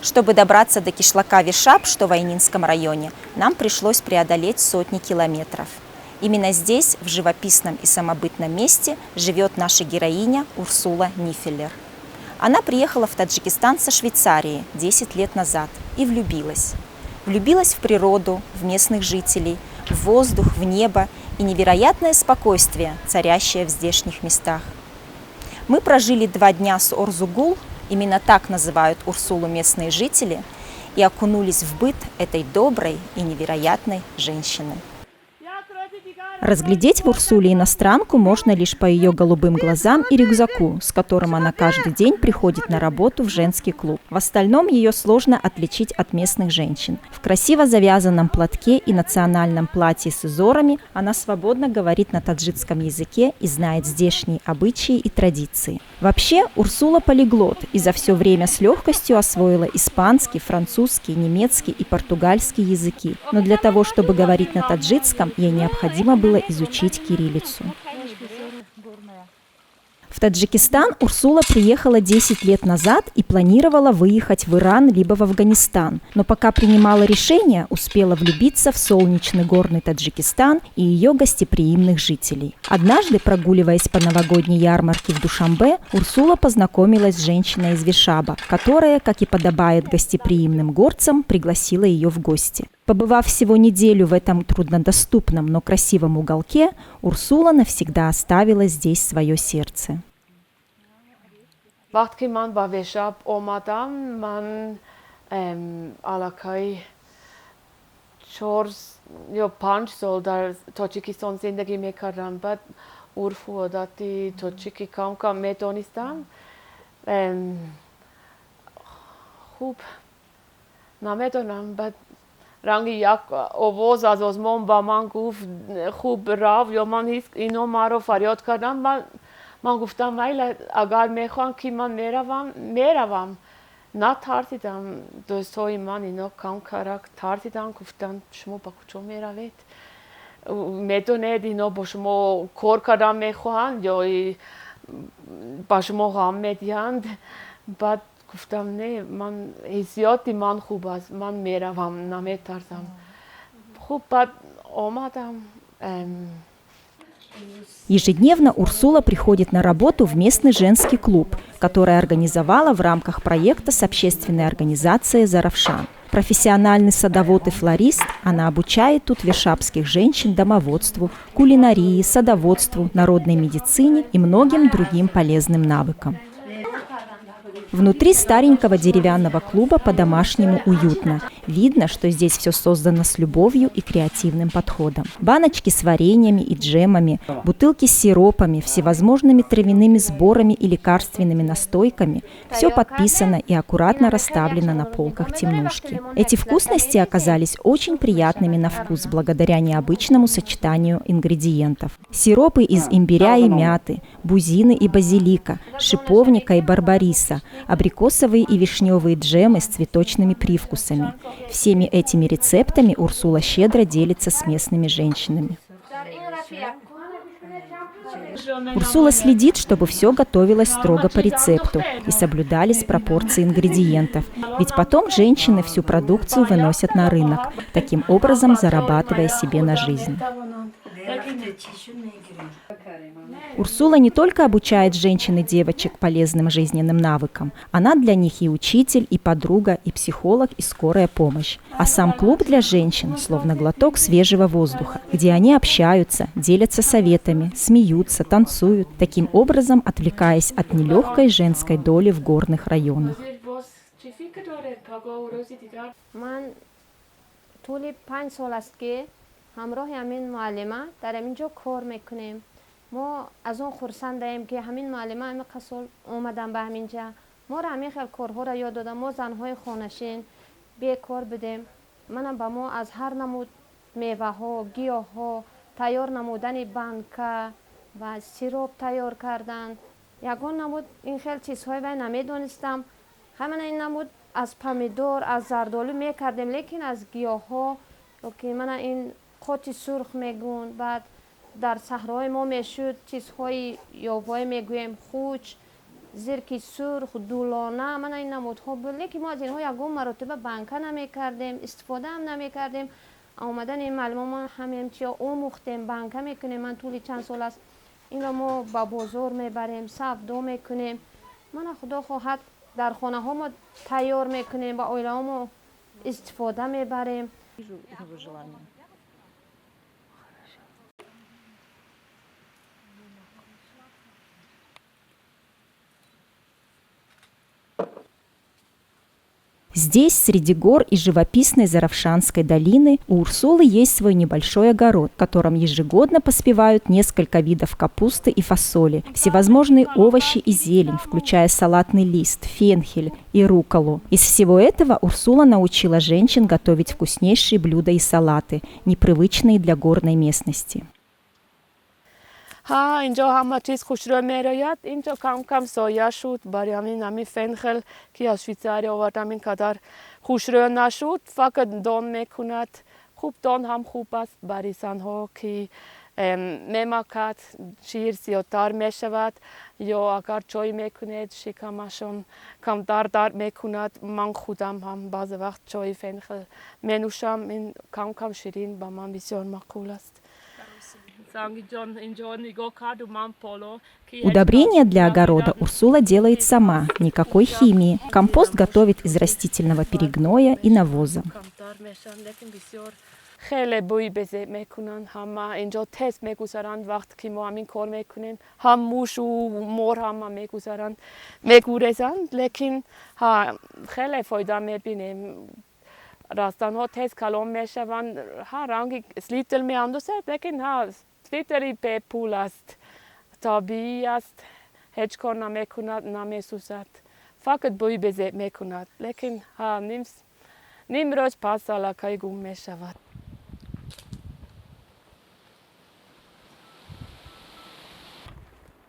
Чтобы добраться до кишлака Вишап, что в Айнинском районе, нам пришлось преодолеть сотни километров. Именно здесь, в живописном и самобытном месте, живет наша героиня Урсула Нифелер. Она приехала в Таджикистан со Швейцарии 10 лет назад и влюбилась. Влюбилась в природу, в местных жителей, в воздух, в небо и невероятное спокойствие, царящее в здешних местах. Мы прожили 2 дня с Орзугул, именно так называют Урсулу местные жители, и окунулись в быт этой доброй и невероятной женщины. Разглядеть в Урсуле иностранку можно лишь по ее голубым глазам и рюкзаку, с которым она каждый день приходит на работу в женский клуб. В остальном ее сложно отличить от местных женщин. В красиво завязанном платке и национальном платье с узорами она свободно говорит на таджикском языке и знает здешние обычаи и традиции. Вообще, Урсула полиглот и за все время с легкостью освоила испанский, французский, немецкий и португальский языки. Но для того, чтобы говорить на таджикском, ей необходимо было изучить кириллицу. В Таджикистан Урсула приехала 10 лет назад и планировала выехать в Иран либо в Афганистан, но пока принимала решение, успела влюбиться в солнечный горный Таджикистан и ее гостеприимных жителей. Однажды, прогуливаясь по новогодней ярмарке в Душанбе, Урсула познакомилась с женщиной из Вишаба, которая, как и подобает гостеприимным горцам, пригласила ее в гости. Побывав всего неделю в этом труднодоступном, но красивом уголке, Урсула навсегда оставила здесь свое сердце. وقتی من با وشاب اومدم من علاقه 4 یا 5 سال در تاجیکستان زندگی میکردم. بعد عرف و عادات تاجیکی کم کم میدونستم. خوب نمیدونم. بعد رنگ یک آواز از آسمان با من گفت خوب راو یا من هیچ اینو ما رو فریاد کردم. من گفتم ولی اگر میخوان که من میروم نه ترسیدم. دوستای من اینا کم کرد ترسیدم گفتن شما با کجا میروید میدونید اینا با شما کار کردن میخواهند یا با شما غم میدهند. بعد گفتم نه من حسیات من خوب است من میروم نمیترسم. خوب بعد آمدم. Ежедневно Урсула приходит на работу в местный женский клуб, который организовала в рамках проекта с общественной организацией «Заравшан». Профессиональный садовод и флорист, она обучает тут вишапских женщин домоводству, кулинарии, садоводству, народной медицине и многим другим полезным навыкам. Внутри старенького деревянного клуба по-домашнему уютно. Видно, что здесь все создано с любовью и креативным подходом. Баночки с вареньями и джемами, бутылки с сиропами, всевозможными травяными сборами и лекарственными настойками – все подписано и аккуратно расставлено на полках темнушки. Эти вкусности оказались очень приятными на вкус благодаря необычному сочетанию ингредиентов. Сиропы из имбиря и мяты, бузины и базилика, шиповника и барбариса, абрикосовые и вишневые джемы с цветочными привкусами. Всеми этими рецептами Урсула щедро делится с местными женщинами. Урсула следит, чтобы все готовилось строго по рецепту и соблюдались пропорции ингредиентов, ведь потом женщины всю продукцию выносят на рынок, таким образом зарабатывая себе на жизнь. Урсула не только обучает женщин и девочек полезным жизненным навыкам, она для них и учитель, и подруга, и психолог, и скорая помощь. А сам клуб для женщин словно глоток свежего воздуха, где они общаются, делятся советами, смеются, танцуют, таким образом отвлекаясь от нелегкой женской доли в горных районах. ما از اون خرسندیم که همین معلمه همین قصول اومدن به همینجا ما را همین خیلی کارها را یاد دادم. ما زنهای خانشین بیکار بدیم. منم با ما از هر نمود میوه ها گیاه ها تیار نمودن بانکا و سیروپ تیار کردن یگان نمود این خیلی چیزهای و نمیدونستم. همین این نمود از پامیدور از زردآلو میکردیم لیکن از گیاه ها که من این قوطی سرخ میگون بعد در صحرای ما میشد چیزهای یاوای میگویم خوچ زرکی سرخ دولانه من این نمودها بود، لیکن ما از اینها یکم مرتبه بانکه نمی کردیم، استفاده هم نمی کردیم. آمدن این معلمان ما همین چیا آموختیم، بانکه میکنیم. من طولی چند سال است این را ما با بازار میبریم، صفدو میکنیم. من خدا خواهد در خانه ها ما تیار میکنیم، با اویله ها ما استفاده میبریم. Здесь, среди гор и живописной Заравшанской долины, у Урсулы есть свой небольшой огород, в котором ежегодно поспевают несколько видов капусты и фасоли, всевозможные овощи и зелень, включая салатный лист, фенхель и рукколу. Из всего этого Урсула научила женщин готовить вкуснейшие блюда и салаты, непривычные для горной местности. اینجا همه چیز خوش رو میراید. اینجا کم کم سایه شد برای همین فنخل که از شویцария آوردم اینقدر خوش رو نشد. فقط دان میکند. خوب دان هم خوب است برای زنها که میمکد شیر زیادتر میشود یا اگر چای میکنید شکمشون کمتر درد میکند. من خودم هم بعض وقت چای فنخل مینوشم. این کم کم شیرین با من بسیار مقبول است. Удобрения для огорода Урсула делает сама, никакой химии. Компост готовит из растительного перегноя и навоза. خیلی بوی بزه میکنن. همه اینجا تست میگذارند وقت که ما همین کار میکنیم. هم موش و مور هم میگذارند میگوریزند، لیکن خیلی فایده میبینیم. راستانها تست کلام میشوند. رنگ سلیتل میاندازد، لیکن سلیتری به پول است، طبیعی است، هیچ کار نمیکند، نمیسوزد، فقط بوی بزه میکند، لیکن نیم روز پس علاقه گم میشود.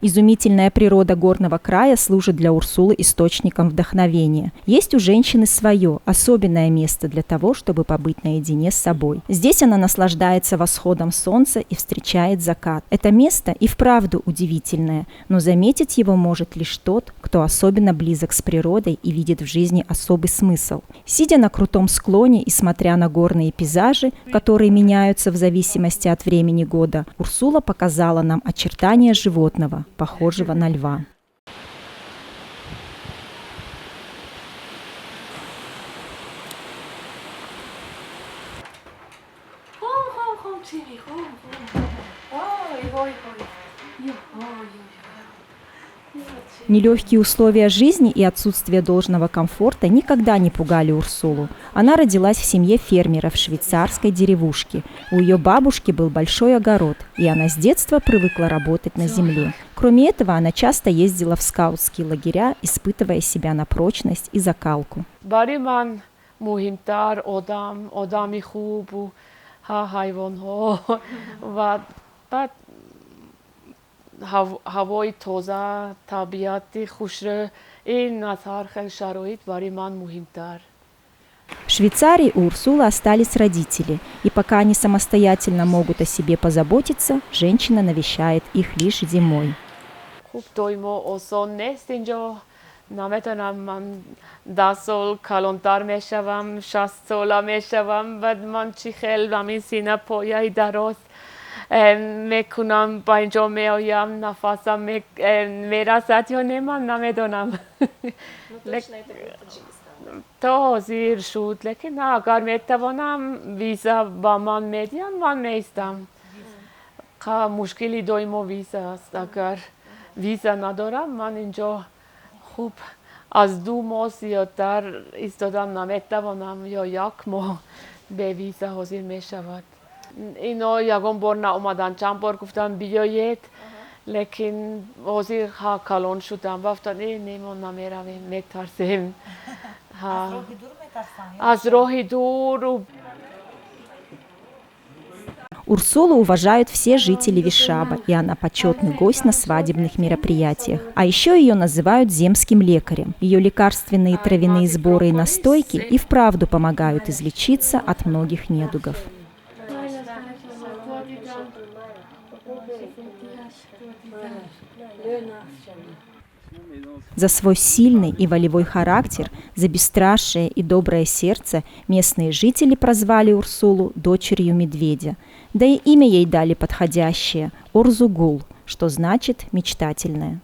Изумительная природа горного края служит для Урсулы источником вдохновения. Есть у женщины свое, особенное место для того, чтобы побыть наедине с собой. Здесь она наслаждается восходом солнца и встречает закат. Это место и вправду удивительное, но заметить его может лишь тот, кто особенно близок с природой и видит в жизни особый смысл. Сидя на крутом склоне и смотря на горные пейзажи, которые меняются в зависимости от времени года, Урсула показала нам очертания животного, похожего на льва. Нелегкие условия жизни и отсутствие должного комфорта никогда не пугали Урсулу. Она родилась в семье фермера в швейцарской деревушке. У ее бабушки был большой огород, и она с детства привыкла работать на земле. Кроме этого, она часто ездила в скаутские лагеря, испытывая себя на прочность и закалку. هوای تازه، طبیعت خوش، این از هر شرایط برای من مهمتر. В Швейцарии у Урсулы остались родители, и пока они самостоятельно могут о себе позаботиться, женщина навещает их лишь зимой. خوب دویما آسان نیست اینجا. نمیتونم من 10 سال کلانتر میشوم، 60 ساله میشوم، بعد من چی خیلی همین سینه پایه دراز میکنم، با اینجا میایم، نفسم میرسد یا نه من نمیدونم. تا حاضر شد، لیکن اگر میتوانم ویزا با من میدیم من میستم. مشکلی دائما ویزا است. اگر ویزا ندارم من اینجا خوب از 2 ماه زیادتر ایستادم نمیتوانم یا 1 ماه به ویزا حاضر میشود. اینا یکم بار ناومدن، چند بار گفتم بیایید، لیکن حاضر کلان شدم و گفتن نه ما نمیرویم، میترسیم. از راه دور. Урсулу уважают все жители Вишаба, и она почетный гость на свадебных мероприятиях. А еще ее называют земским лекарем. Ее лекарственные травяные сборы и настойки и вправду помогают излечиться от многих недугов. За свой сильный и волевой характер, за бесстрашие и доброе сердце местные жители прозвали Урсулу дочерью медведя. Да и имя ей дали подходящее – Орзугул, что значит «мечтательная».